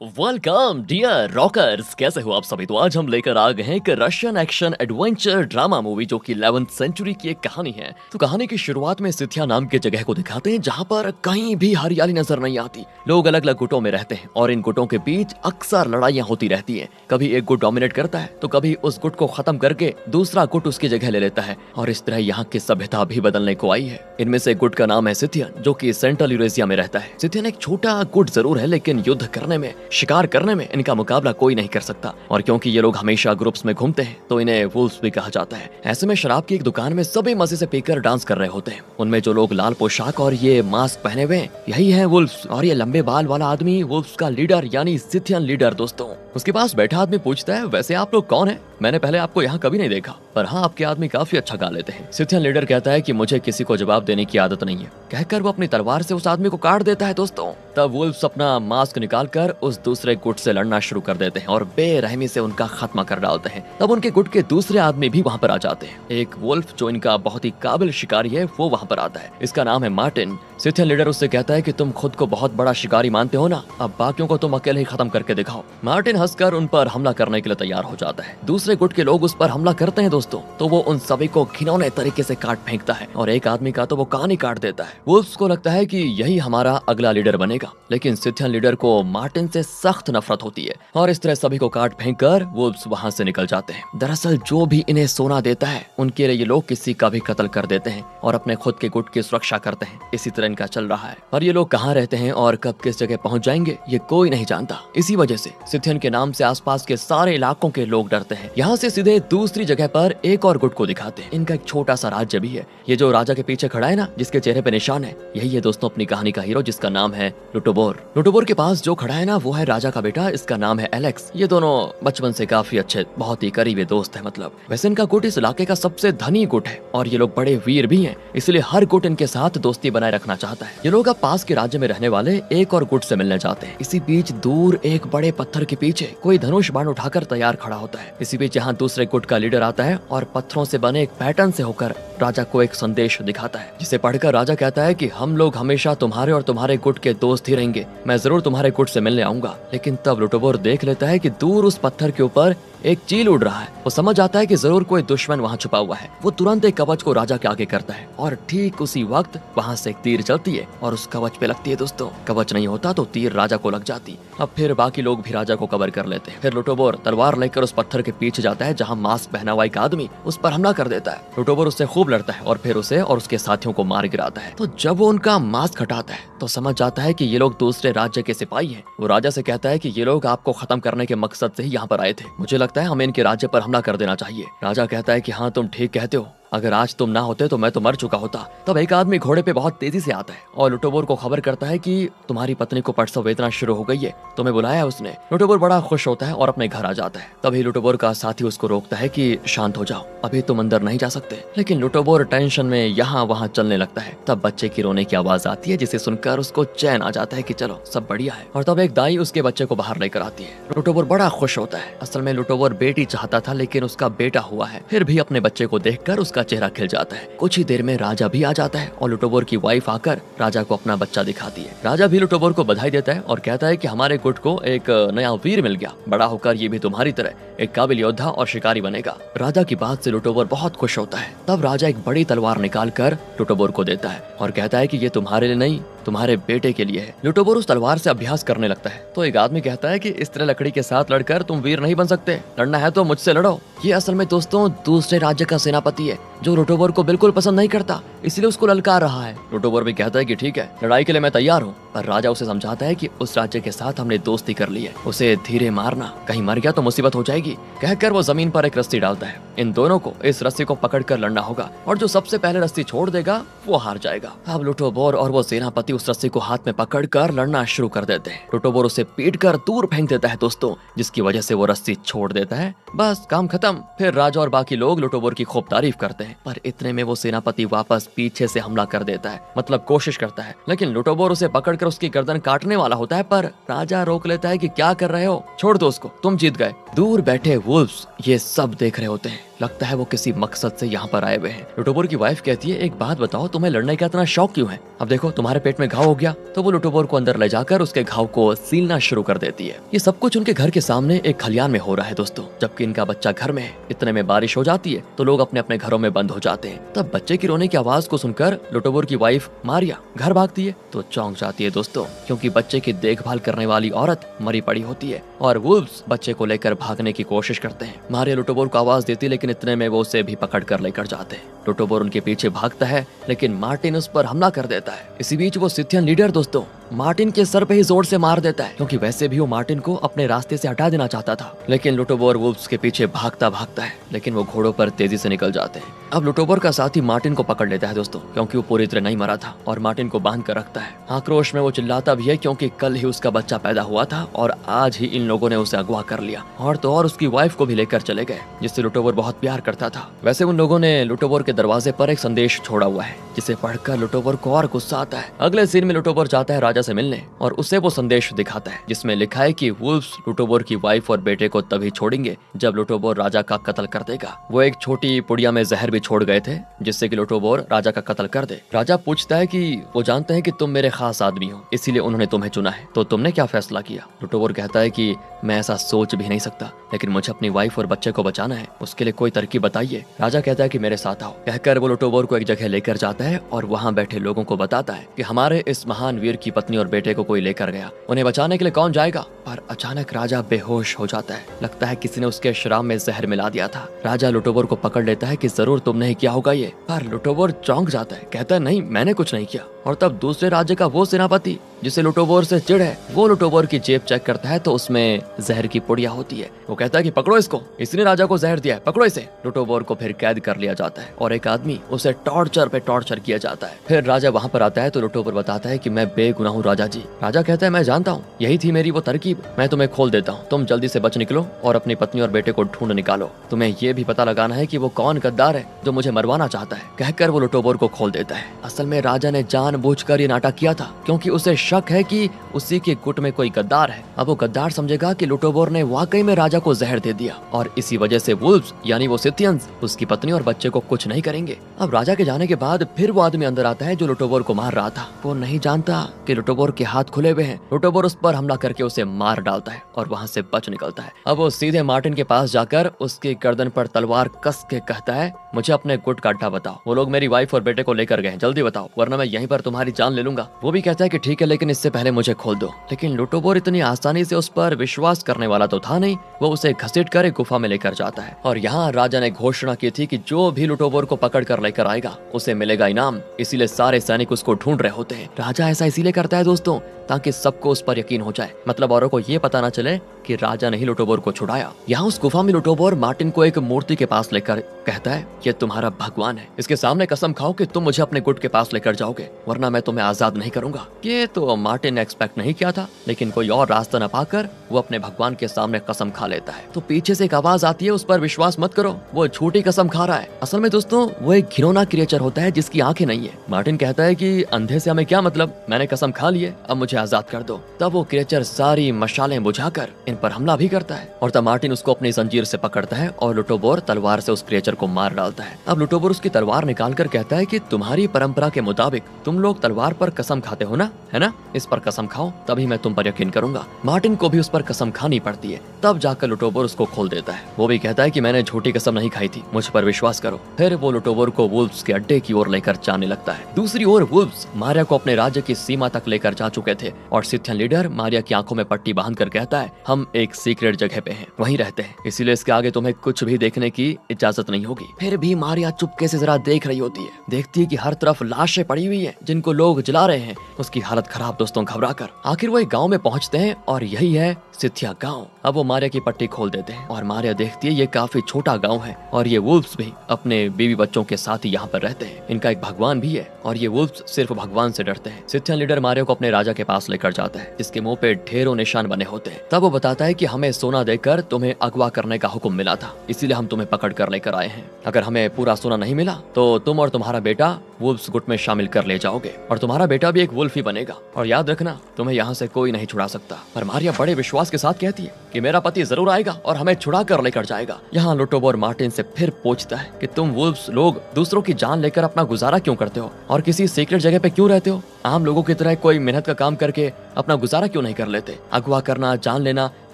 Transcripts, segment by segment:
Welcome dear rockers, कैसे हो आप सभी। तो आज हम लेकर आ गए हैं एक Russian action adventure drama movie जो कि 11th सेंचुरी की एक कहानी है। तो कहानी की शुरुआत में सिथिया नाम के जगह को दिखाते हैं जहां पर कहीं भी हरियाली नजर नहीं आती। लोग अलग अलग गुटों में रहते हैं और इन गुटों के बीच अक्सर लड़ाइयां होती रहती है। कभी एक गुट डोमिनेट करता है तो कभी उस गुट को खत्म करके दूसरा गुट उसकी जगह ले लेता है और इस तरह यहाँ की सभ्यता भी बदलने को आई है। इनमें से गुट का नाम है सिथियन जो कि सेंट्रल यूरेशिया में रहता है। सिथियन एक छोटा गुट जरूर है लेकिन युद्ध करने में, शिकार करने में इनका मुकाबला कोई नहीं कर सकता। और क्योंकि ये लोग हमेशा ग्रुप्स में घूमते हैं तो इन्हें वुल्फ्स भी कहा जाता है। ऐसे में शराब की एक दुकान में सभी मजे से पीकर डांस कर रहे होते हैं। उनमें जो लोग लाल पोशाक और ये मास्क पहने हुए हैं यही है वुल्फ्स। और ये लंबे बाल वाला आदमी वुल्फ्स का लीडर यानी सिथियन लीडर दोस्तों। उसके पास बैठा आदमी पूछता है, वैसे आप लोग कौन है? मैंने पहले आपको यहाँ कभी नहीं देखा, पर हाँ आपके आदमी काफी अच्छा गा लेते हैं। सिथियन लीडर कहता है कि मुझे किसी को जवाब देने की आदत नहीं है। कहकर वो अपनी तलवार से उस आदमी को काट देता है दोस्तों। तब वुल्फ्स अपना मास्क निकालकर उस दूसरे गुट से लड़ना शुरू कर देते हैं और बेरहमी से उनका खात्मा कर डालते हैं। तब उनके गुट के दूसरे आदमी भी वहाँ पर आ जाते हैं। एक वुल्फ जो इनका बहुत ही काबिल शिकारी है वो वहाँ पर आता है। इसका नाम है मार्टिन। सिथियन लीडर उससे कहता है कि तुम खुद को बहुत बड़ा शिकारी मानते हो ना, अब बाकियों को तुम अकेले ही खत्म करके दिखाओ। मार्टिन हंसकर उन पर हमला करने के लिए तैयार हो जाता है। दूसरे गुट के लोग उस पर हमला करते हैं दोस्तों तो वो उन सभी को घिनौने तरीके से काट फेंकता है और एक आदमी का तो वो कान ही काट देता है। वुल्फ्स को लगता है कि यही हमारा अगला लीडर बनेगा, लेकिन सिथियन लीडर को मार्टिन से सख्त नफरत होती है और इस तरह सभी को काट फेंक कर वुल्फ्स वहाँ से निकल जाते हैं। दरअसल जो भी इन्हें सोना देता है उनके लिए ये लोग किसी का भी कत्ल कर देते हैं और अपने खुद के गुट की सुरक्षा करते हैं। इसी तरह इनका चल रहा है और ये लोग कहाँ रहते हैं और कब किस जगह पहुँच जाएंगे ये कोई नहीं जानता। इसी वजह से सिथियन के नाम से आसपास के सारे इलाकों के लोग डरते हैं। यहाँ से सीधे दूसरी जगह पर एक और गुट को दिखाते हैं। इनका एक छोटा सा राज्य भी है। ये जो राजा के पीछे खड़ा है ना, जिसके चेहरे पे निशान है, यही है दोस्तों अपनी कहानी का हीरो जिसका नाम है लुटोबोर। लुटोबोर के पास जो खड़ा है ना वो है राजा का बेटा, इसका नाम है एलेक्स। ये दोनों बचपन से काफी अच्छे, बहुत ही करीबी दोस्त है। मतलब वैसे इनका गुट इस इलाके का सबसे धनी गुट है और ये लोग बड़े वीर भी हैं, इसलिए हर गुट इनके साथ दोस्ती बनाए रखना चाहता है। ये लोग अब पास के राज्य में रहने वाले एक और गुट से मिलने जाते हैं। इसी बीच दूर एक बड़े पत्थर के पीछे कोई धनुष बाण उठाकर तैयार खड़ा होता है। इसी बीच यहाँ दूसरे गुट का लीडर आता है और पत्थरों से बने एक पैटर्न से होकर राजा को एक संदेश दिखाता है, जिसे पढ़कर राजा कहता है कि हम लोग हमेशा तुम्हारे और तुम्हारे गुट के दोस्त ही रहेंगे। मैं जरूर तुम्हारे गुट से मिलने आऊंगा। लेकिन तब लुटोबोर देख लेता है कि दूर उस पत्थर के ऊपर एक चील उड़ रहा है। वो समझ आता है कि जरूर कोई दुश्मन वहाँ छुपा हुआ है। वो तुरंत एक कवच को राजा के आगे करता है और ठीक उसी वक्त वहाँ से एक तीर चलती है और उस कवच पे लगती है दोस्तों। कवच नहीं होता तो तीर राजा को लग जाती। अब फिर बाकी लोग भी राजा को कवर कर लेते हैं। फिर लुटोबोर तलवार लेकर उस पत्थर के पीछे जाता है जहाँ मास्क पहना हुआ एक आदमी उस पर हमला कर देता है। लुटोबोर उससे खूब लड़ता है और फिर उसे और उसके साथियों को मार गिराता है। तो जब वो उनका मास्क हटाता है तो समझ जाता है कि ये लोग दूसरे राज्य के सिपाही हैं। वो राजा से कहता है कि ये लोग आपको खत्म करने के मकसद से ही यहाँ पर आए थे। मुझे लगता है हमें इनके राज्य पर हमला कर देना चाहिए। राजा कहता है कि हाँ तुम ठीक कहते हो, अगर आज तुम ना होते तो मैं तो मर चुका होता। तब एक आदमी घोड़े पे बहुत तेजी से आता है और लुटोबोर को खबर करता है कि तुम्हारी पत्नी को प्रसव वेदना शुरू हो गई है, तुम्हें बुलाया है उसने। लुटोबोर बड़ा खुश होता है और अपने घर आ जाता है। तभी लुटोबोर का साथी उसको रोकता है कि शांत हो जाओ, अभी तुम अंदर नहीं जा सकते। लेकिन लुटोबोर टेंशन में यहाँ वहाँ चलने लगता है। तब बच्चे की रोने की आवाज आती है जिसे सुनकर उसको चैन आ जाता है कि चलो सब बढ़िया है। और तब एक दाई उसके बच्चे को बाहर लेकर आती है। लुटोबोर बड़ा खुश होता है। असल में लुटोबोर बेटी चाहता था लेकिन उसका बेटा हुआ है। फिर भी अपने बच्चे को देखकर उसका चेहरा खिल जाता है। कुछ ही देर में राजा भी आ जाता है और लुटोबोर की वाइफ आकर राजा को अपना बच्चा दिखाती है। राजा भी लुटोबोर को बधाई देता है और कहता है कि हमारे गुट को एक नया वीर मिल गया, बड़ा होकर ये भी तुम्हारी तरह एक काबिल योद्धा और शिकारी बनेगा। राजा की बात से लुटोबोर बहुत खुश होता है। तब राजा एक बड़ी तलवार निकाल कर लुटोबोर को देता है और कहता है कि ये तुम्हारे लिए नहीं, तुम्हारे बेटे के लिए है। लुटोबोर उस तलवार से अभ्यास करने लगता है तो एक आदमी कहता है कि इस तरह लकड़ी के साथ लड़कर तुम वीर नहीं बन सकते, लड़ना है तो मुझसे लड़ो। ये असल में दोस्तों दूसरे राज्य का सेनापति है जो लुटोबोर को बिल्कुल पसंद नहीं करता, इसलिए उसको ललकार रहा है। लुटोबोर भी कहता है कि ठीक है, लड़ाई के लिए मैं तैयार हूँ। पर राजा उसे समझाता है कि उस राज्य के साथ हमने दोस्ती कर ली है, उसे धीरे मारना, कहीं मर गया तो मुसीबत हो जाएगी। कहकर वो जमीन पर एक रस्सी डालता है। इन दोनों को इस रस्सी को पकड़कर लड़ना होगा और जो सबसे पहले रस्सी छोड़ देगा वो हार जाएगा। अब लुटोबोर और वो सेनापति उस रस्सी को हाथ में पकड़कर लड़ना शुरू कर देते हैं। लुटोबोर उसे पीटकर दूर फेंक देता है दोस्तों, जिसकी वजह से वो रस्सी छोड़ देता है। बस काम खत्म। फिर राजा और बाकी लोग लुटोबोर की खूब तारीफ करते हैं। पर इतने में वो सेनापति वापस पीछे से हमला कर देता है, मतलब कोशिश करता है। लेकिन लुटोबोर उसे पकड़कर उसकी गर्दन काटने वाला होता है, पर राजा रोक लेता है कि क्या कर रहे हो, छोड़ दो उसको, तुम जीत गए। दूर बैठे वुल्व्स ये सब देख रहे होते हैं। लगता है वो किसी मकसद से यहाँ पर आए हुए हैं। लुटोबोर की वाइफ कहती है, एक बात बताओ, तुम्हें लड़ने का इतना शौक क्यों है? अब देखो तुम्हारे पेट में घाव हो गया। तो वो लुटोबोर को अंदर ले जाकर उसके घाव को सीलना शुरू कर देती है। ये सब कुछ उनके घर के सामने एक खलियान में हो रहा है दोस्तों, जबकि इनका बच्चा घर में है। इतने में बारिश हो जाती है तो लोग अपने अपने घरों में बंद हो जाते हैं। तब बच्चे की रोने की आवाज को सुनकर लुटोबोर की वाइफ मारिया घर भागती है तो चौंक जाती है दोस्तों, क्योंकि बच्चे की देखभाल करने वाली औरत मरी पड़ी होती है और वुल्व्स बच्चे को लेकर भागने की कोशिश करते हैं। मारिया लुटोबोर को आवाज देती है, लेकिन इतने में वो उसे भी पकड़ कर लेकर जाते हैं। लुटोबोर उनके पीछे भागता है, लेकिन मार्टिन उस पर हमला कर देता है। इसी बीच वो सिथियन लीडर दोस्तों मार्टिन के सर पे ही जोर से मार देता है, क्योंकि वैसे भी वो मार्टिन को अपने रास्ते से हटा देना चाहता था। लेकिन लुटोबोर वुल्व्स के पीछे भागता भागता है, लेकिन वो घोड़ों पर तेजी से निकल जाते हैं। अब लुटोबोर का साथी मार्टिन को पकड़ लेता है दोस्तों, क्योंकि वो पूरी तरह नहीं मरा था, और मार्टिन को बांध कर रखता है। आक्रोश में वो चिल्लाता भी है, क्योंकि कल ही उसका बच्चा पैदा हुआ था और आज ही इन लोगों ने उसे अगवा कर लिया, और तो और उसकी वाइफ को भी लेकर चले गए, जिससे लुटोबोर बहुत प्यार करता था। वैसे उन लोगों ने लुटोबोर के दरवाजे पर एक संदेश छोड़ा हुआ है, जिसे पढ़कर लुटोबोर को और गुस्सा आता है। अगले सीन में लुटोबोर जाता है राजा से मिलने और उसे वो संदेश दिखाता है, जिसमें लिखा है कि वुल्व्स लुटोबोर की वाइफ और बेटे को तभी छोड़ेंगे जब लुटोबोर राजा का कत्ल कर देगा। वो एक छोटी पुड़िया में जहर भी छोड़ गए थे, जिससे कि लुटोबोर राजा का कत्ल कर दे। राजा पूछता है कि वो जानते हैं कि तुम मेरे खास आदमी हो, इसीलिए उन्होंने तुम्हें चुना है, तो तुमने क्या फैसला किया? लुटोबोर कहता है कि मैं ऐसा सोच भी नहीं सकता, लेकिन मुझे अपनी वाइफ और बच्चे को बचाना है, उसके लिए कोई तरकीब बताइए। राजा कहता है कि मेरे साथ आओ। कहकर वो लुटोबोर को एक जगह लेकर जाता है और वहाँ बैठे लोगों को बताता है कि हमारे इस महान वीर की पत्नी और बेटे को कोई लेकर गया, उन्हें बचाने के लिए कौन जाएगा? पर अचानक राजा बेहोश हो जाता है। लगता है किसी ने उसके शराब में जहर मिला दिया था। राजा लुटोबोर को पकड़ लेता है कि जरूर तुमने ही किया होगा ये, पर लुटोबोर चौंक जाता है, कहता है नहीं, मैंने कुछ नहीं किया। और तब दूसरे राज्य का वो सेनापति जिसे लुटोबोर से चिढ़ है, वो लुटोबोर की जेब चेक करता है तो उसमें जहर की पुड़िया होती है। वो कहता है कि पकड़ो इसको, इसने राजा को जहर दिया है, पकड़ो इसे। लुटोबोर को फिर कैद कर लिया जाता है और एक आदमी उसे टॉर्चर पे टॉर्चर किया जाता है। फिर राजा वहाँ पर आता है तो लुटोबोर बताता है कि मैं बेगुनाह हूँ राजा जी। राजा कहता है मैं जानता हूँ, यही थी मेरी वो तरकीब, मैं तुम्हें खोल देता हूँ, तुम जल्दी से बच निकलो और अपनी पत्नी और बेटे को ढूंढ निकालो। तुम्हें ये भी पता लगाना है कि वो कौन गद्दार है जो मुझे मरवाना चाहता है। कहकर वो लुटोबोर को खोल देता है। असल में राजा ने जानबूझकर ये नाटक किया था, क्योंकि उसे शक है कि उसी के गुट में कोई गद्दार है। अब वो गद्दार समझेगा कि लुटोबोर ने वाकई में राजा को जहर दे दिया, और इसी वजह से वुल्व्स यानी वो सिथियंस उसकी पत्नी और बच्चे को कुछ नहीं करेंगे। अब राजा के जाने के बाद फिर वो आदमी अंदर आता है जो लुटोबोर को मार रहा था। वो नहीं जानता कि लुटोबोर के हाथ खुले हुए हैं। लुटोबोर उस पर हमला करके उसे मार डालता है और वहाँ से बच निकलता है। अब वो सीधे मार्टिन के पास जाकर उसकी गर्दन पर तलवार कस के कहता है, मुझे अपने गुट का अड्डा बताओ, वो लोग मेरी वाइफ और बेटे को लेकर गए, जल्दी बताओ वरना मैं यहीं पर तुम्हारी जान ले लूंगा। वो भी कहता है कि ठीक है, लेकिन इससे पहले मुझे खोल दो। लेकिन लुटोबोर इतनी आसानी से उस पर विश्वास करने वाला तो था नहीं। वो उसे घसीट कर एक गुफा में लेकर जाता है और यहाँ राजा ने घोषणा की थी कि जो भी लुटोबोर को पकड़ कर लेकर आएगा उसे मिलेगा इनाम, इसीलिए सारे सैनिक उसको ढूंढ रहे होते हैं। राजा ऐसा इसीलिए करता है दोस्तों ताकि सबको उस पर यकीन हो जाए, मतलब औरों को ये पता ना चले कि राजा ने ही लुटोबोर को छुड़ाया। यहाँ उस गुफा में लुटोबोर मार्टिन को एक मूर्ति के पास लेकर कहता है, ये तुम्हारा भगवान है, इसके सामने कसम खाओ कि तुम मुझे अपने गुट के पास लेकर जाओगे, वरना मैं तुम्हें आजाद नहीं करूंगा। ये तो मार्टिन ने एक्सपेक्ट नहीं किया था, लेकिन कोई और रास्ता न पाकर वो अपने भगवान के सामने कसम खा लेता है। तो पीछे से एक आवाज आती है, उस पर विश्वास मत करो, वो झूठी कसम खा रहा है। असल में दोस्तों वो एक घिनौना क्रिएचर होता है जिसकी आंखें नहीं है। मार्टिन कहता है कि अंधे से हमें क्या मतलब, मैंने कसम खा ली है, अब मुझे आजाद कर दो। तब वो क्रिएचर सारी मशालें बुझाकर इन पर हमला भी करता है और तब मार्टिन उसको अपनी जंजीर से पकड़ता है और लुटोबोर तलवार से उस क्रिएचर को मार डालता है। अब लुटोबोर उसकी तलवार निकालकर कहता है कि तुम्हारी परंपरा के मुताबिक तुम लोग तलवार पर कसम खाते हो ना, है ना, इस पर कसम खाओ तभी मैं तुम पर यकीन करूंगा। मार्टिन को भी उस पर कसम खानी पड़ती है। तब जाकर लुटोबोर उसको खोल देता है। वो भी कहता है कि मैंने झूठी कसम नहीं खाई थी, मुझ पर विश्वास करो। फिर वो लुटोबोर को वुल्व्स के अड्डे की ओर लेकर जाने लगता है। दूसरी ओर वुल्व्स मारिया को अपने राज्य की सीमा तक लेकर जा चुके थे और सिथियन लीडर मारिया की आंखों में पट्टी बांधकर कहता है, हम एक सीक्रेट जगह पे हैं, वहीं रहते हैं, इसीलिए इसके आगे तुम्हें कुछ भी देखने की इजाजत नहीं होगी। फिर भी मारिया चुपके से जरा देख रही होती है। देखती है कि हर तरफ लाशें पड़ी हुई हैं जिनको लोग जला रहे हैं। उसकी हालत खराब दोस्तों घबराकर आखिर वो एक गांव में पहुंचते हैं और यही है सिथिया गांव। अब वो मारिया की पट्टी खोल देते हैं और मारिया देखती है ये काफी छोटा गांव है और ये वुल्व्स भी अपने बीवी बच्चों के साथ ही यहाँ पर रहते हैं। इनका एक भगवान भी है और ये वुल्व्स सिर्फ भगवान से डरते हैं। सिथियन लीडर मारिया को अपने राजा के पास लेकर जाता है जिसके मुंह पे ढेरों निशान बने होते हैं। तब वो बताता है कि हमें सोना देकर तुम्हें अगवा करने का हुक्म मिला था, इसीलिए हम तुम्हें पकड़ कर लेकर आए हैं। अगर हमें पूरा सोना नहीं मिला तो तुम और तुम्हारा बेटा वुल्व्स गुट में शामिल कर ले जाओगे और तुम्हारा बेटा भी एक वुल्फ ही बनेगा, और याद रखना तुम्हें यहाँ से कोई नहीं छुड़ा सकता। पर मारिया बड़े विश्वास के साथ कहती है, कि मेरा पति जरूर आएगा और हमें छुड़ा कर लेकर जाएगा। यहाँ लुटोबोर मार्टिन से फिर पूछता है कि तुम वुल्व्स लोग दूसरों की जान लेकर अपना गुजारा क्यों करते हो और किसी सीक्रेट जगह पे क्यों रहते हो? आम लोगों की तरह कोई मेहनत का काम करके अपना गुजारा क्यों नहीं कर लेते? अगवा करना, जान लेना,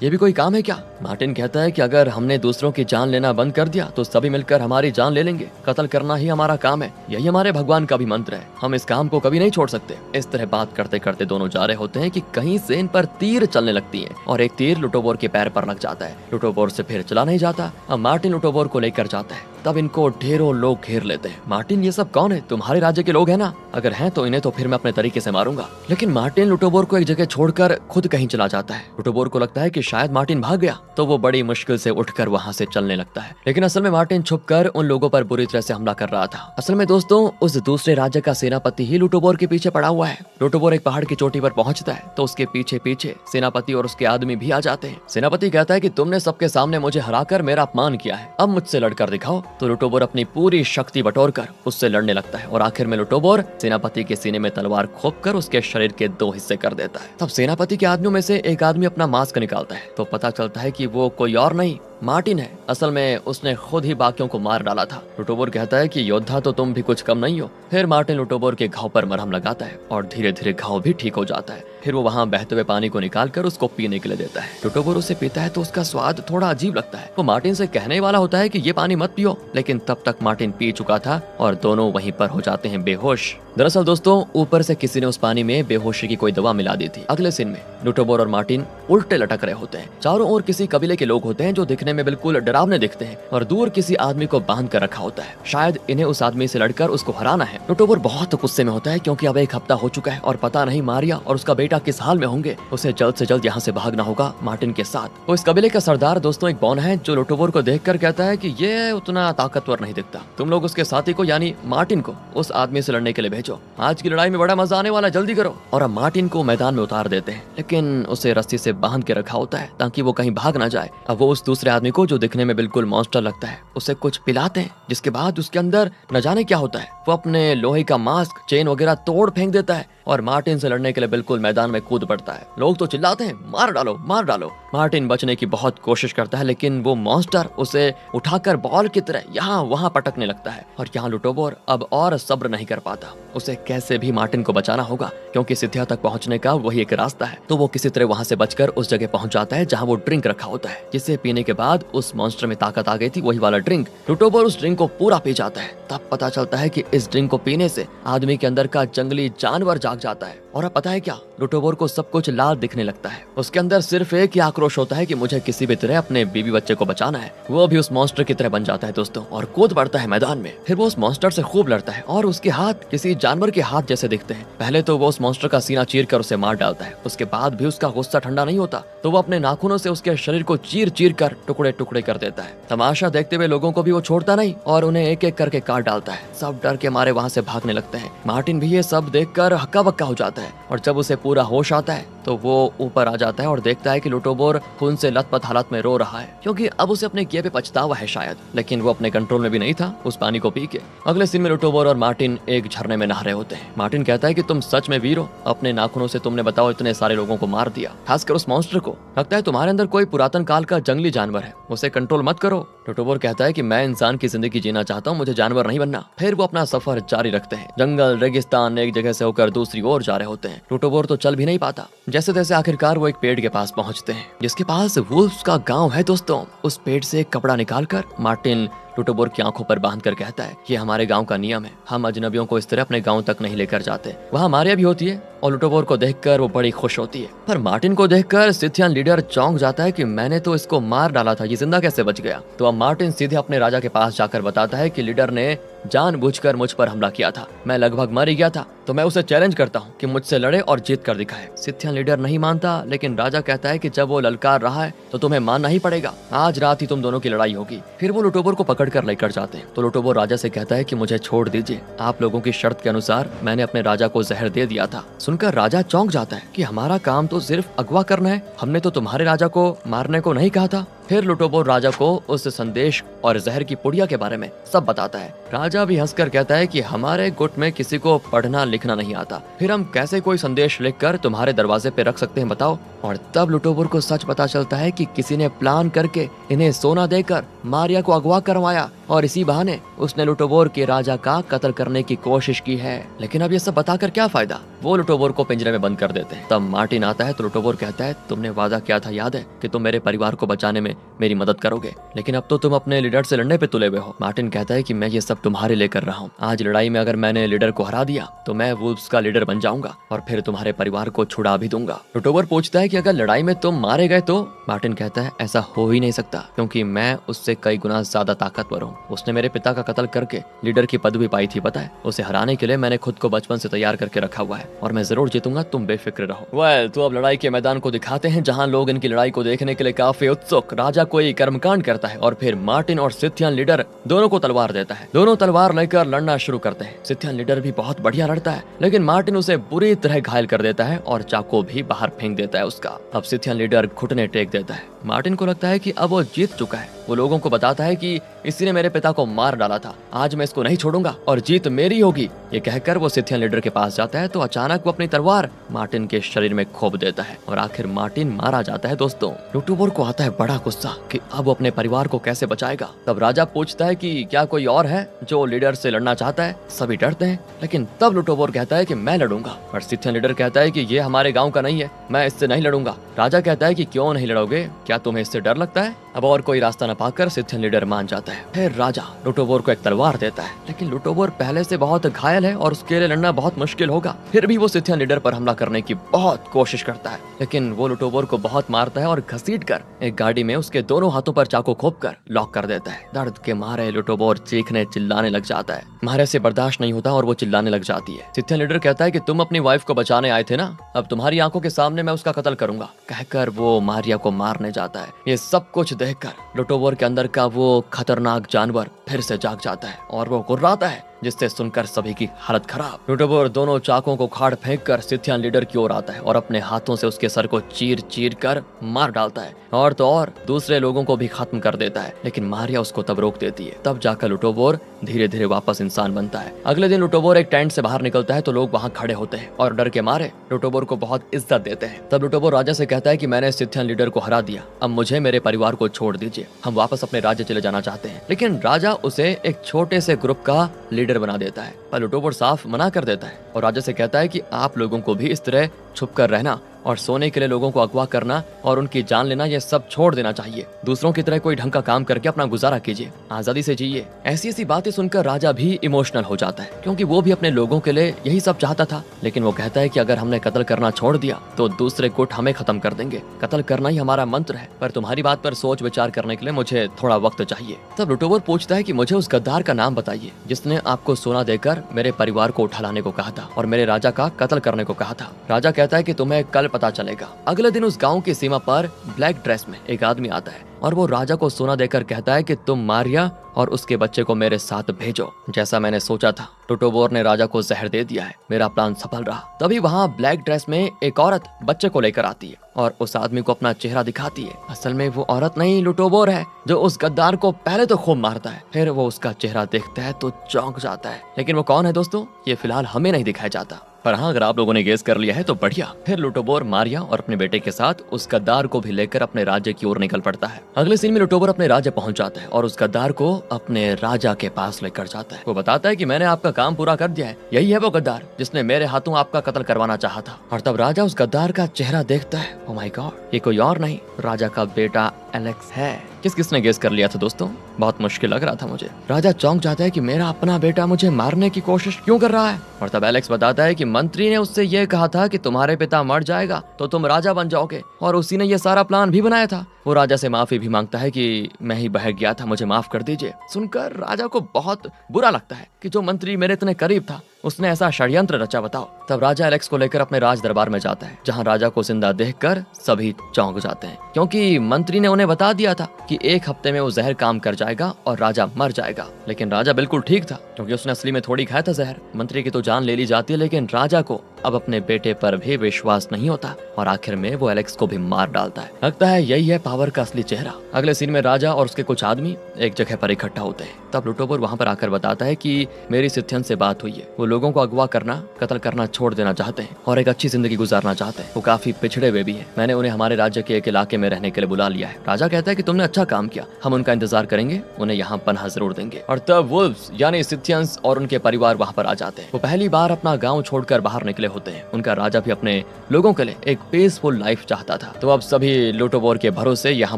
ये भी कोई काम है क्या? मार्टिन कहता है कि अगर हमने दूसरों की जान लेना बंद कर दिया तो सभी मिलकर हमारी जान ले लेंगे। कत्ल करना ही हमारा काम है, यही हमारे भगवान का भी मंत्र है। हम इस काम को कभी नहीं छोड़ सकते। इस तरह बात करते करते दोनों जा रहे होते हैं कि कहीं से इन पर तीर चलने लगती है और एक तीर लुटोबोर के पैर पर लग जाता है। लुटोबोर से फिर चला नहीं जाता। अब मार्टिन लुटोबोर को लेकर जाता है। तब इनको ढेरों लोग घेर लेते हैं। मार्टिन, ये सब कौन है? तुम्हारे राज्य के लोग हैं ना? अगर हैं तो इन्हें तो फिर मैं अपने तरीके से मारूंगा। लेकिन मार्टिन लुटोबोर को एक जगह छोड़कर खुद कहीं चला जाता है। लुटोबोर को लगता है कि शायद मार्टिन भाग गया, तो वो बड़ी मुश्किल से उठकर वहां से चलने लगता है। लेकिन असल में मार्टिन छुपकर उन लोगों पर बुरी तरह से हमला कर रहा था। असल में दोस्तों, उस दूसरे राज्य का सेनापति ही लुटोबोर के पीछे पड़ा हुआ है। लुटोबोर एक पहाड़ की चोटी पर पहुंचता है तो उसके पीछे पीछे सेनापति और उसके आदमी भी आ जाते हैं। सेनापति कहता है कि तुमने सबके सामने मुझे हराकर मेरा अपमान किया है, अब मुझसे लड़कर दिखाओ। तो लुटोबोर अपनी पूरी शक्ति बटोरकर उससे लड़ने लगता है और आखिर में लुटोबोर सेनापति के सीने में तलवार खोपकर उसके शरीर के 2 हिस्से कर देता है। तब सेनापति के आदमियों में से एक आदमी अपना मास्क निकालता है तो पता चलता है कि वो कोई और नहीं, मार्टिन है। असल में उसने खुद ही बाकियों को मार डाला था। लुटोबोर कहता है कि योद्धा तो तुम भी कुछ कम नहीं हो। फिर मार्टिन लुटोबोर के घाव पर मरहम लगाता है और धीरे धीरे घाव भी ठीक हो जाता है। फिर वो वहाँ बहते हुए पानी को निकालकर उसको पीने के लिए देता है। लुटोबोर उसे पीता है तो उसका स्वाद थोड़ा अजीब लगता है। वो मार्टिन से कहने वाला होता है कि ये पानी मत पियो, लेकिन तब तक मार्टिन पी चुका था और दोनों वहीं पर हो जाते हैं बेहोश। दरअसल दोस्तों, ऊपर से किसी ने उस पानी में बेहोशी की कोई दवा मिला दी थी। अगले सीन में लुटोबोर और मार्टिन उल्टे लटक रहे होते हैं। चारों ओर किसी कबीले के लोग होते हैं जो दिखने में बिल्कुल डरावने दिखते हैं और दूर किसी आदमी को बांध कर रखा होता है। शायद इन्हें उस आदमी से लड़कर उसको हराना है। लुटोबोर बहुत गुस्से में होता है क्योंकि अब 1 हफ्ता हो चुका है और पता नहीं मारिया और उसका बेटा किस हाल में होंगे। उसे जल्द से जल्द यहाँ से भागना होगा मार्टिन के साथ। वो इस कबीले का सरदार दोस्तों एक बौना है जो लुटोबोर को देखकर कहता है कि ये उतना ताकतवर नहीं दिखता। तुम लोग उसके साथी को यानी मार्टिन को उस आदमी से लड़ने के लिए भेजो। आज की लड़ाई में बड़ा मजा आने वाला, जल्दी करो। और अब मार्टिन को मैदान में उतार देते हैं, लेकिन उसे रस्सी से बांध के रखा होता है ताकि वो कहीं भाग ना जाए। अब वो उस दूसरे आदमी को जो दिखने में बिल्कुल मॉन्स्टर लगता है उसे कुछ पिलाते हैं, जिसके बाद उसके अंदर न जाने क्या होता है। वो अपने लोहे का मास्क, चेन वगैरह तोड़ फेंक देता है और मार्टिन से लड़ने के लिए बिल्कुल मैदान में कूद पड़ता है। लोग तो चिल्लाते हैं, मार डालो मार डालो। मार्टिन बचने की बहुत कोशिश करता है, लेकिन वो मॉन्स्टर उसे उठाकर बॉल की तरह यहाँ वहाँ पटकने लगता है। और यहाँ लुटोबोर अब और सब्र नहीं कर पाता। उसे कैसे भी मार्टिन को बचाना होगा क्योंकि सिथिया तक पहुंचने का वही एक रास्ता है। तो वो किसी तरह वहां से बचकर उस जगह पहुंच जाता है जहाँ वो ड्रिंक रखा होता है, जिसे पीने के बाद उस मॉन्स्टर में ताकत आ गई थी, वही वाला ड्रिंक। लुटोबोर उस ड्रिंक को पूरा पी जाता है। तब पता चलता है कि इस ड्रिंक को पीने से आदमी के अंदर का जंगली जानवर जाग जाता है। और अब पता है क्या, लुटोबोर को सब कुछ लाल दिखने लगता है। उसके अंदर सिर्फ एक ही आक्रोश होता है कि मुझे किसी भी तरह अपने बीवी बच्चे को बचाना है। वो भी उस मॉन्स्टर की तरह बन जाता है दोस्तों और कूद पड़ता है मैदान में। फिर वो उस मॉन्स्टर से खूब लड़ता है और उसके हाथ किसी जानवर के हाथ जैसे दिखते हैं। पहले तो वो उस मॉन्स्टर का सीना चीर कर उसे मार डालता है। उसके बाद भी उसका गुस्सा ठंडा नहीं होता तो वो अपने नाखूनों से उसके शरीर को चीर चीर कर टुकड़े टुकड़े कर देता है। तमाशा देखते हुए लोगों को भी वो छोड़ता नहीं और उन्हें एक एक करके काट डालता है। सब डर के मारे वहाँ से भागने लगते हैं। मार्टिन भी ये सब देखकर हक्का बक्का हो जाता है और जब उसे पूरा होश आता है तो वो ऊपर आ जाता है और देखता है कि लुटोबोर खून से लथपथ हालत में रो रहा है क्योंकि अब उसे अपने किए पे पछतावा है शायद, लेकिन वो अपने कंट्रोल में भी नहीं था उस पानी को पी के। अगले सीन में लुटोबोर और मार्टिन एक झरने में नहा रहे होते हैं। मार्टिन कहता है कि तुम सच में वीर हो, अपने नाखूनों से तुमने बताओ इतने सारे लोगों को मार दिया, खासकर उस मॉन्स्टर को। लगता है तुम्हारे अंदर कोई पुरातन काल का जंगली जानवर है, उसे कंट्रोल मत करो। लुटोबोर कहता है कि मैं इंसान की जिंदगी जीना चाहता हूँ, मुझे जानवर नहीं बनना। फिर वो अपना सफर जारी रखते हैं। जंगल, रेगिस्तान, एक जगह से होकर दूसरी ओर जा रहे होते हैं। लुटोबोर तो चल भी नहीं पाता। जैसे तैसे आखिरकार वो एक पेड़ के पास पहुंचते हैं जिसके पास वुल्फ्स का गांव है दोस्तों। उस पेड़ से एक कपड़ा निकालकर मार्टिन लुटोबोर की आंखों पर बांध कर कहता है, ये हमारे गांव का नियम है, हम अजनबियों को इस तरह अपने गांव तक नहीं लेकर जाते। वहाँ मारिया भी होती है और लुटोबोर को देखकर वो बड़ी खुश होती है। पर मार्टिन को देखकर सिथियन लीडर चौंक जाता है कि मैंने तो इसको मार डाला था, ये जिंदा कैसे बच गया। तो अब मार्टिन सीधे अपने राजा के पास जाकर बताता है कि लीडर ने जानबूझकर मुझ पर हमला किया था, मैं लगभग मर ही गया था, तो मैं उसे चैलेंज करता हूँ कि मुझसे लड़े और जीत कर दिखाए। सिथियन लीडर नहीं मानता, लेकिन राजा कहता है कि जब वो ललकार रहा है तो तुम्हें मानना ही पड़ेगा, आज रात ही तुम दोनों की लड़ाई होगी। फिर वो लुटोबोर को पकड़ कर लेकर जाते हैं। तो लुटोबोर राजा से कहता है कि मुझे छोड़ दीजिए, आप लोगों की शर्त के अनुसार मैंने अपने राजा को जहर दे दिया था। सुनकर राजा चौंक जाता है कि हमारा काम तो सिर्फ अगवा करना है, हमने तो तुम्हारे राजा को मारने को नहीं कहा था। फिर लुटोबोर राजा को उस संदेश और जहर की पुड़िया के बारे में सब बताता है। राजा भी हंसकर कहता है कि हमारे गुट में किसी को पढ़ना लिखना नहीं आता, फिर हम कैसे कोई संदेश लिखकर तुम्हारे दरवाजे पे रख सकते हैं बताओ। और तब लुटोबोर को सच पता चलता है कि किसी ने प्लान करके इन्हें सोना देकर मारिया को अगवा करवाया और इसी बहाने उसने लुटोबोर के राजा का कत्ल करने की कोशिश की है। लेकिन अब ये सब बताकर क्या फायदा, वो लुटोबोर को पिंजरे में बंद कर देते हैं। तब मार्टिन आता है तो लुटोबोर कहता है तुमने वादा किया था याद है कि तुम मेरे परिवार को बचाने में मेरी मदद करोगे, लेकिन अब तो तुम अपने लीडर से लड़ने पे तुले हुए हो। मार्टिन कहता है कि मैं ये सब तुम्हारे लिए कर रहा हूँ, आज लड़ाई में अगर मैंने लीडर को हरा दिया तो मैं वुल्व्स का लीडर बन जाऊंगा और फिर तुम्हारे परिवार को छुड़ा भी दूंगा। लुटोबोर पूछता है कि अगर लड़ाई में तुम मारे गए तो मार्टिन कहता है ऐसा हो ही नहीं सकता, क्योंकि मैं उससे कई गुना ज्यादा ताकतवर हूँ। उसने मेरे पिता का कत्ल करके लीडर की पदवी पाई थी पता है, उसे हराने के लिए मैंने खुद को बचपन से तैयार करके रखा हुआ है और मैं जरूर जीतूंगा, तुम बेफिक्र रहो। वेल, तो अब लड़ाई के मैदान को दिखाते हैं जहाँ लोग इनकी लड़ाई को देखने के लिए काफी उत्सुक। राजा कोई कर्मकांड करता है और फिर मार्टिन और सिथियन लीडर दोनों को तलवार देता है। दोनों तलवार लेकर लड़ना शुरू करते हैं। सिथियन लीडर भी बहुत बढ़िया लड़ता है, लेकिन मार्टिन उसे बुरी तरह घायल कर देता है और चाकू भी बाहर फेंक देता है उसका। अब सिथियन लीडर घुटने टेक देता है। मार्टिन को लगता है कि अब वो जीत चुका है। वो लोगों को बताता है कि इसी ने मेरे पिता को मार डाला था, आज मैं इसको नहीं छोड़ूंगा और जीत मेरी होगी। ये कहकर वो सिथियन लीडर के पास जाता है तो अचानक वो अपनी तलवार मार्टिन के शरीर में खोप देता है और आखिर मार्टिन मारा जाता है। दोस्तों, लुटोबोर को आता है बड़ा गुस्सा कि अब वो अपने परिवार को कैसे बचाएगा। तब राजा पूछता है कि क्या कोई और है जो लीडर से लड़ना चाहता है। सभी डरते हैं, लेकिन तब लुटोबोर कहता है कि मैं लड़ूंगा। और सिथियन लीडर कहता है कि ये हमारे गाँव का नहीं है, मैं इससे नहीं लड़ूंगा। राजा कहता है कि क्यों नहीं लड़ोगे, क्या तुम्हें इससे डर लगता है। अब और कोई रास्ता न पाकर सिथियन लीडर मान जाता है। फिर राजा लुटोबोर को एक तलवार देता है, लेकिन लुटोबोर पहले से बहुत घायल है और उसके लिए लड़ना बहुत मुश्किल होगा। फिर भी वो सिथियन लीडर पर हमला करने की बहुत कोशिश करता है, लेकिन वो लुटोबोर को बहुत मारता है और घसीटकर एक गाड़ी में उसके दोनों हाथों पर चाकू खोपकर लॉक कर देता है। दर्द के मारे लुटोबोर चीखने चिल्लाने लग जाता है। मारे से बर्दाश्त नहीं होता और वो चिल्लाने लग जाती है। सिथियन लीडर कहता है कि तुम अपनी वाइफ को बचाने आए थे ना, अब तुम्हारी आंखों के सामने मैं उसका कत्ल करूंगा, कहकर वो मारिया को मारने जाता है। ये सब कुछ देखकर लुटोबोर के अंदर का वो खतरनाक जानवर फिर से जाग जाता है और वो गुर्राता है, जिससे सुनकर सभी की हालत खराब। लुटोबोर दोनों चाकों को खाड़ फेंक कर सिथियन लीडर की ओर आता है और अपने हाथों से उसके सर को चीर चीर कर मार डालता है और तो और दूसरे लोगों को भी खत्म कर देता है, लेकिन मारिया उसको तब रोक देती है। तब जाकर लुटोबोर धीरे धीरे वापस इंसान बनता है। अगले दिन लुटोबोर एक टेंट से बाहर निकलता है तो लोग वहाँ खड़े होते हैं और डर के मारे लुटोबोर को बहुत इज्जत देते हैं। तब लुटोबोर राजा से कहता है कि मैंने सिथियन लीडर को हरा दिया, अब मुझे मेरे परिवार को छोड़ दीजिए, हम वापस अपने राज्य चले जाना चाहते हैं। लेकिन राजा उसे एक छोटे से ग्रुप का लीडर बना देता है, पर लुटोबोर साफ मना कर देता है और राजा से कहता है कि आप लोगों को भी इस तरह छुप कर रहना और सोने के लिए लोगों को अगवा करना और उनकी जान लेना, ये सब छोड़ देना चाहिए। दूसरों की तरह कोई ढंग का काम करके अपना गुजारा कीजिए, आजादी से जिए। ऐसी ऐसी बातें सुनकर राजा भी इमोशनल हो जाता है, क्योंकि वो भी अपने लोगों के लिए यही सब चाहता था। लेकिन वो कहता है कि अगर हमने कत्ल करना छोड़ दिया तो दूसरे गुट हमें खत्म कर देंगे, कत्ल करना ही हमारा मंत्र है, पर तुम्हारी बात पर सोच विचार करने के लिए मुझे थोड़ा वक्त चाहिए। तब लुटोबोर पूछता है कि मुझे उस गद्दार का नाम बताइए जिसने आपको सोना देकर मेरे परिवार को उठा लाने को कहा था और मेरे राजा का कत्ल करने को कहा था। राजा कहता है कि तुम्हें कल पता चलेगा। अगले दिन उस गांव की सीमा पर ब्लैक ड्रेस में एक आदमी आता है और वो राजा को सोना देकर कहता है कि तुम मारिया और उसके बच्चे को मेरे साथ भेजो। जैसा मैंने सोचा था, लुटोबोर ने राजा को जहर दे दिया है, मेरा प्लान सफल रहा। तभी वहाँ ब्लैक ड्रेस में एक औरत बच्चे को लेकर आती है और उस आदमी को अपना चेहरा दिखाती है। असल में वो औरत नहीं, लुटोबोर है, जो उस गद्दार को पहले तो खूब मारता है, फिर वो उसका चेहरा देखता है तो चौंक जाता है। लेकिन वो कौन है दोस्तों, ये फिलहाल हमें नहीं दिखाया जाता, पर हाँ, अगर आप लोगों ने गेस कर लिया है तो बढ़िया। फिर लुटोबोर मारिया और अपने बेटे के साथ उस गद्दार को भी लेकर अपने राज्य की ओर निकल पड़ता है। अगले सीन में लुटोबोर अपने राज्य पहुंच जाता है और उस गद्दार को अपने राजा के पास लेकर जाता है। वो बताता है कि मैंने आपका काम पूरा कर दिया है, यही है वो गद्दार जिसने मेरे हाथों आपका कत्ल करवाना चाहा था। और तब राजा उस गद्दार का चेहरा देखता है, ओह माय गॉड, ये कोई और नहीं, राजा का बेटा एलेक्स है। किसने गेस कर लिया था दोस्तों, बहुत मुश्किल लग रहा था मुझे। राजा चौंक जाता है कि मेरा अपना बेटा मुझे मारने की कोशिश क्यों कर रहा है। और तब एलेक्स बताता है कि मंत्री ने उससे ये कहा था कि तुम्हारे पिता मर जाएगा तो तुम राजा बन जाओगे, और उसी ने ये सारा प्लान भी बनाया था। वो राजा से माफी भी मांगता है कि मैं ही बहक गया था, मुझे माफ कर दीजिए। सुनकर राजा को बहुत बुरा लगता है कि जो मंत्री मेरे इतने करीब था उसने ऐसा षड्यंत्र रचा, बताओ। तब राजा एलेक्स को लेकर अपने राज दरबार में जाता है, जहाँ राजा को जिंदा देखकर सभी चौंक जाते हैं, क्योंकि मंत्री ने उन्हें बता दिया था कि एक हफ्ते में वो जहर काम कर जाएगा और राजा मर जाएगा। लेकिन राजा बिल्कुल ठीक था, क्योंकि उसने असली में थोड़ी खाया था जहर। मंत्री की तो जान ले ली जाती है, लेकिन राजा को अब अपने बेटे पर भी विश्वास नहीं होता और आखिर में वो एलेक्स को भी मार डालता है। लगता है यही है पावर का असली चेहरा। अगले सीन में राजा और उसके कुछ आदमी एक जगह पर इकट्ठा होते हैं। तब लुटोबर वहाँ पर आकर बताता है कि मेरी सिथियन से बात हुई है। वो लोगों को अगवा करना, कत्ल करना छोड़ देना चाहते हैं और एक अच्छी जिंदगी गुजारना चाहते हैं। वो काफी पिछड़े हुए भी हैं। मैंने उन्हें हमारे राज्य के एक इलाके में रहने के लिए बुला लिया है। राजा कहता है कि तुमने अच्छा काम किया, हम उनका इंतजार करेंगे, उन्हें यहाँ पनाह जरूर देंगे। और तब वुल्व्स यानी सिथियंस और उनके परिवार वहाँ पर आ जाते हैं। वो पहली बार अपना गाँव छोड़कर बाहर निकले होते हैं। उनका राजा भी अपने लोगों के लिए एक पीसफुल लाइफ चाहता था। तो अब सभी लुटोबोर के भरोसे यहाँ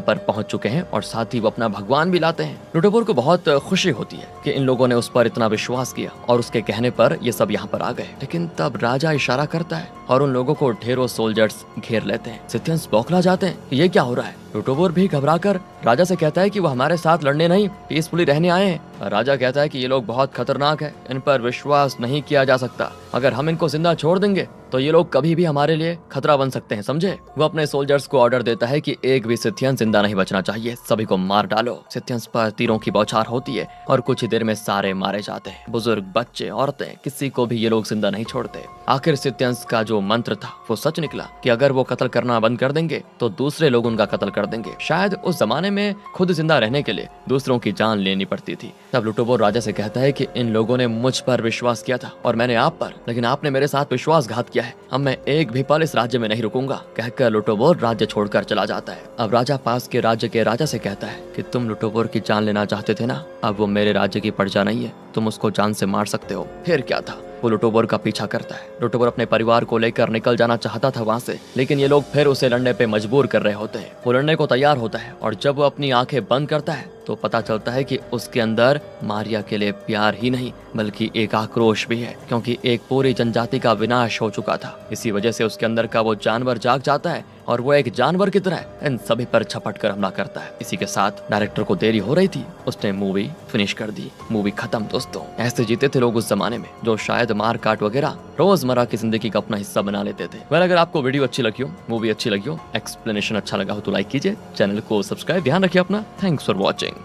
पर पहुंच चुके हैं और साथ ही वो अपना भगवान भी लाते हैं। लुटोबोर को बहुत खुशी होती है कि इन लोगों ने उस पर इतना विश्वास किया और उसके कहने पर ये सब यहाँ पर आ गए। लेकिन तब राजा इशारा करता है और उन लोगों को ढेरों सोल्जर्स घेर लेते हैं। सिथियंस बौखला जाते हैं कि ये क्या हो रहा है। लुटोबोर भी घबराकर राजा से कहता है कि वो हमारे साथ लड़ने नहीं, पीसफुली रहने आए हैं। राजा कहता है कि ये लोग बहुत खतरनाक है, इन पर विश्वास नहीं किया जा सकता। अगर हम इनको जिंदा छोड़ देंगे तो ये लोग कभी भी हमारे लिए खतरा बन सकते हैं, समझे। वो अपने सोल्जर्स को ऑर्डर देता है कि एक भी सिथियन जिंदा नहीं बचना चाहिए, सभी को मार डालो। सिथियंस पर तीरों की बौछार होती है और कुछ ही देर में सारे मारे जाते हैं। बुजुर्ग, बच्चे, औरतें, किसी को भी ये लोग जिंदा नहीं छोड़ते। आखिर सिथियंस का जो मंत्र था वो सच निकला कि अगर वो कत्ल करना बंद कर देंगे तो दूसरे लोग उनका कत्ल कर देंगे। शायद उस जमाने में खुद जिंदा रहने के लिए दूसरों की जान लेनी पड़ती थी। तब लुटोबोर राजा से कहता है कि इन लोगों ने मुझ पर विश्वास किया था और मैंने आप पर, लेकिन आपने मेरे साथ विश्वासघात किया है। अब मैं एक भी पल इस राज्य में नहीं रुकूंगा, कहकर लुटोबोर राज्य छोड़कर चला जाता है। अब राजा पास के राज्य के राजा से कहता है कि तुम लुटोबोर की जान लेना चाहते थे ना, अब वो मेरे राज्य की प्रजा नहीं है, तुम उसको जान से मार सकते हो। फिर क्या था, वो लुटोबोर का पीछा करता है। लुटोबोर अपने परिवार को लेकर निकल जाना चाहता था वहाँ से, लेकिन ये लोग फिर उसे लड़ने पे मजबूर कर रहे होते हैं। वो लड़ने को तैयार होता है और जब वो अपनी आंखें बंद करता है तो पता चलता है कि उसके अंदर मारिया के लिए प्यार ही नहीं बल्कि एक आक्रोश भी है, क्योंकि एक पूरी जनजाति का विनाश हो चुका था। इसी वजह से उसके अंदर का वो जानवर जाग जाता है और वो एक जानवर की तरह इन सभी पर झपट कर हमला करता है। इसी के साथ डायरेक्टर को देरी हो रही थी, उसने मूवी फिनिश कर दी। मूवी खत्म दोस्तों। ऐसे जीते थे लोग उस जमाने में जो शायद मार काट वगैरह रोजमर्रा की जिंदगी का अपना हिस्सा बना लेते थे। वह अगर आपको वीडियो अच्छी लगी हो, मूवी अच्छी लगी हो, एक्सप्लेनेशन अच्छा लगा हो तो लाइक कीजिए, चैनल को सब्सक्राइब, ध्यान रखिए अपना। Thanks for watching.